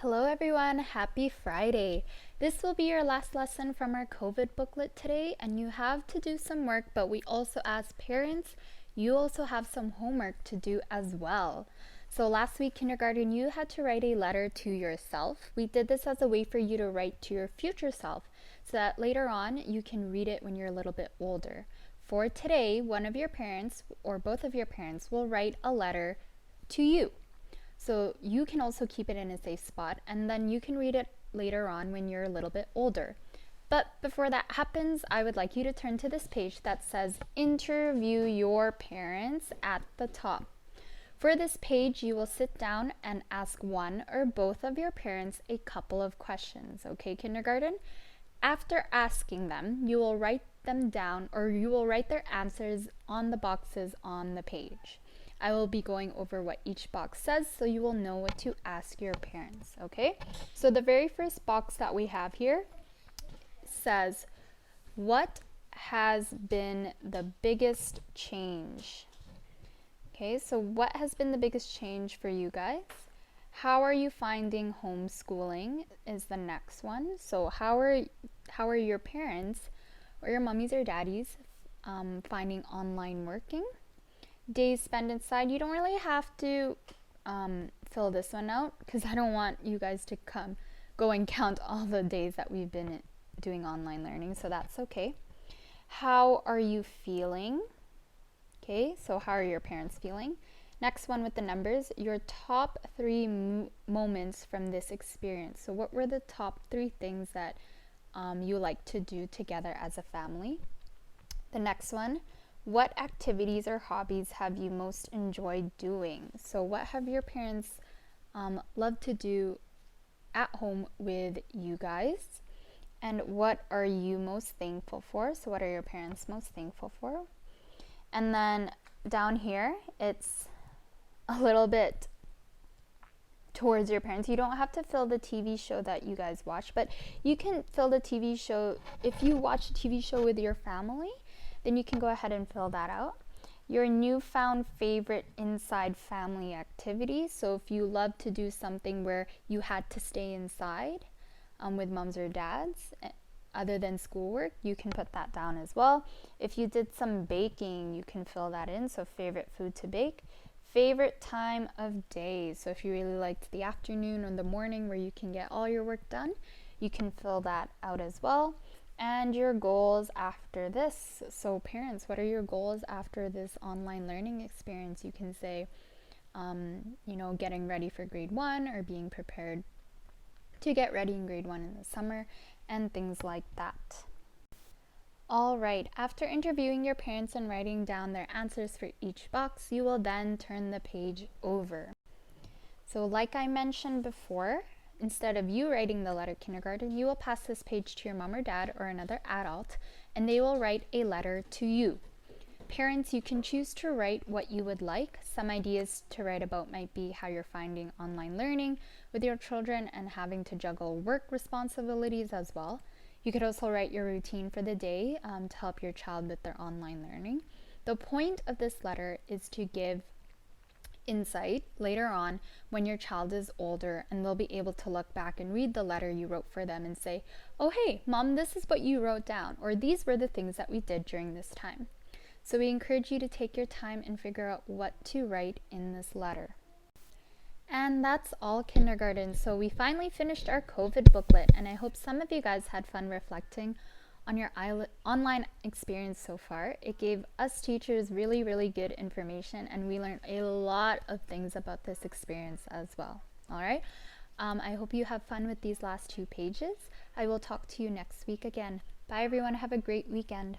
Hello everyone, happy Friday. This will be your last lesson from our COVID booklet today, and you have to do some work, but we also, as parents, you also have some homework to do as well. So last week, kindergarten, you had to write a letter to yourself. We did this as a way for you to write to your future self so that later on you can read it when you're a little bit older. For today, one of your parents or both of your parents will write a letter to you. So you can also keep it in a safe spot, and then you can read it later on when you're a little bit older. But before that happens, I would like you to turn to this page that says Interview Your Parents at the top. For this page, you will sit down and ask one or both of your parents a couple of questions. Okay, kindergarten? After asking them, you will write them down, or you will write their answers on the boxes on the page. I will be going over what each box says so you will know what to ask your parents, okay? So the very first box that we have here says, what has been the biggest change? Okay, so what has been the biggest change for you guys? How are you finding homeschooling is the next one. So how are your parents or your mummies or daddies finding online working? Days spent inside. You don't really have to fill this one out because I don't want you guys to go and count all the days that we've been doing online learning, so that's okay. How are you feeling? Okay, so how are your parents feeling? Next one with the numbers, your top three moments from this experience. So what were the top three things that you like to do together as a family? The next one, what activities or hobbies have you most enjoyed doing? So what have your parents loved to do at home with you guys? And what are you most thankful for? So what are your parents most thankful for? And then down here, it's a little bit towards your parents. You don't have to fill the TV show that you guys watch, but you can fill the TV show. If you watch a TV show with your family, then you can go ahead and fill that out. Your newfound favorite inside family activity. So if you love to do something where you had to stay inside with moms or dads, other than schoolwork, you can put that down as well. If you did some baking, you can fill that in. So favorite food to bake. Favorite time of day. So if you really liked the afternoon or the morning where you can get all your work done, you can fill that out as well. And your goals after this. So parents, what are your goals after this online learning experience? You can say, getting ready for grade 1 or being prepared to get ready in grade 1 in the summer and things like that. All right, after interviewing your parents and writing down their answers for each box, you will then turn the page over. So like I mentioned before, instead of you writing the letter kindergarten, you will pass this page to your mom or dad or another adult, and they will write a letter to you. Parents, you can choose to write what you would like. Some ideas to write about might be how you're finding online learning with your children and having to juggle work responsibilities as well. You could also write your routine for the day to help your child with their online learning. The point of this letter is to give insight later on when your child is older, and they'll be able to look back and read the letter you wrote for them and say, oh hey mom, this is what you wrote down, or these were the things that we did during this time. So we encourage you to take your time and figure out what to write in this letter. And that's all, kindergarten. So we finally finished our COVID booklet, and I hope some of you guys had fun reflecting on your online experience so far. It gave us teachers really, really good information, and we learned a lot of things about this experience as well. All right. I hope you have fun with these last 2 pages. I will talk to you next week again. Bye everyone. Have a great weekend.